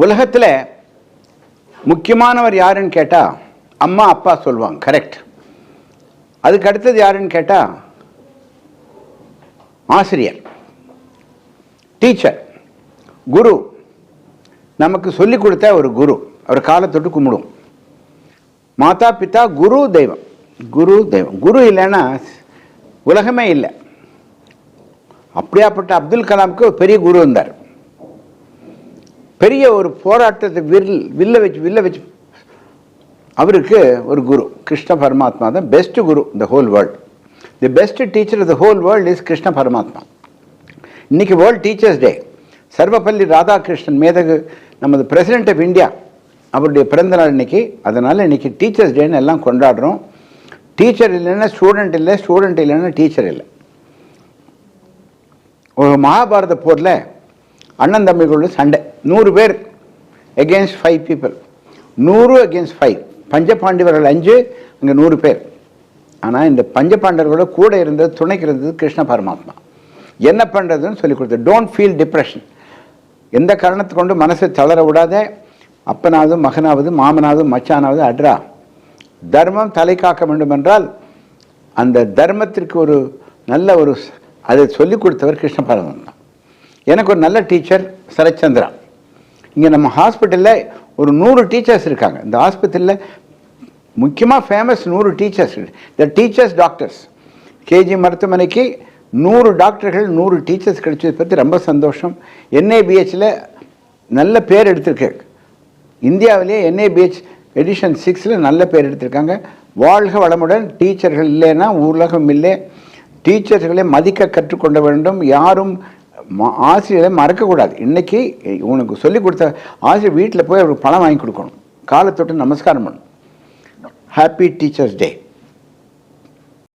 உலகத்தில் முக்கியமானவர் யாருன்னு கேட்டால் அம்மா அப்பா சொல்லுவாங்க, கரெக்ட். அதுக்கு அடுத்தது யாருன்னு கேட்டால் ஆசிரியர், டீச்சர், குரு. நமக்கு சொல்லிக் கொடுத்த ஒரு குரு, அவர் காலை தொட்டு கும்பிடும். மாதா பிதா குரு தெய்வம், குரு தெய்வம். குரு இல்லைன்னா உலகமே இல்லை. அப்படியாப்பட்ட அப்துல் கலாமுக்கு ஒரு பெரிய குரு இருந்தார். பெரிய ஒரு போராட்டத்தை வில்ல வச்சு அவருக்கு ஒரு குரு கிருஷ்ண பரமாத்மா தான் பெஸ்ட் குரு இந்த whole world. The best teacher of the whole world is Krishna Paramatma. இன்னைக்கு world teachers day. Sarvepalli Radhakrishnan மேதகு நமது பிரசிடென்ட் ஆஃப் இந்தியா, அவருடைய பிறந்த நாள் இன்னைக்கு. அதனால் இன்னைக்கு டீச்சர்ஸ் டேன்னு எல்லாம் கொண்டாடுறோம். டீச்சர் இல்லைன்னா ஸ்டூடெண்ட் இல்லை, ஸ்டூடெண்ட் இல்லைன்னா டீச்சர் இல்லை. ஒரு மகாபாரத போரில் அண்ணன் தம்பிகளோட சண்டை, 100 பேர் எகெயின்ஸ்ட் 5 பீப்புள், 100 against 5. பஞ்சபாண்டவர்கள் 5, அங்கே 100 பேர். ஆனால் இந்த பஞ்சபாண்டவர்களோட கூட இருந்தது, துணைக்கு இருந்தது கிருஷ்ண பரமாத்மா. என்ன பண்ணுறதுன்னு சொல்லி கொடுத்தது. Don't feel depression. எந்த காரணத்தை கொண்டு மனசை தளர விடாத. அப்பனாவது மகனாவது மாமனாவது மச்சானாவது அட்ரா. தர்மம் தலை காக்க வேண்டும் என்றால் அந்த தர்மத்திற்கு ஒரு நல்ல ஒரு அதை சொல்லிக் கொடுத்தவர் கிருஷ்ண பரமாத்மா. எனக்கு ஒரு நல்ல டீச்சர் சரச்சந்திரா. இங்கே நம்ம ஹாஸ்பிட்டலில் ஒரு 100 டீச்சர்ஸ் இருக்காங்க. இந்த ஆஸ்பத்திரியில் முக்கியமாக famous 100 teachers. The teachers doctors. KG மருத்துவமனைக்கு 100 டாக்டர்கள் 100 டீச்சர்ஸ் கிடைச்சதை பற்றி ரொம்ப சந்தோஷம். NABHல நல்ல பேர் எடுத்திருக்கு. இந்தியாவிலே NABH எடிஷன் 6 நல்ல பேர் எடுத்திருக்காங்க. வாழ்க வளமுடன். டீச்சர்கள் இல்லைன்னா உலகம் இல்லை. டீச்சர்களை மதிக்க கற்றுக்கொள்ள வேண்டும். யாரும் ஆசிரியரை மறக்கக்கூடாது. இன்றைக்கி உனக்கு சொல்லிக் கொடுத்த ஆசிரியர் வீட்டில் போய் அவருக்கு பணம் வாங்கி கொடுக்கணும். காலை தொட்டு நமஸ்காரம் பண்ணணும். Happy teachers day.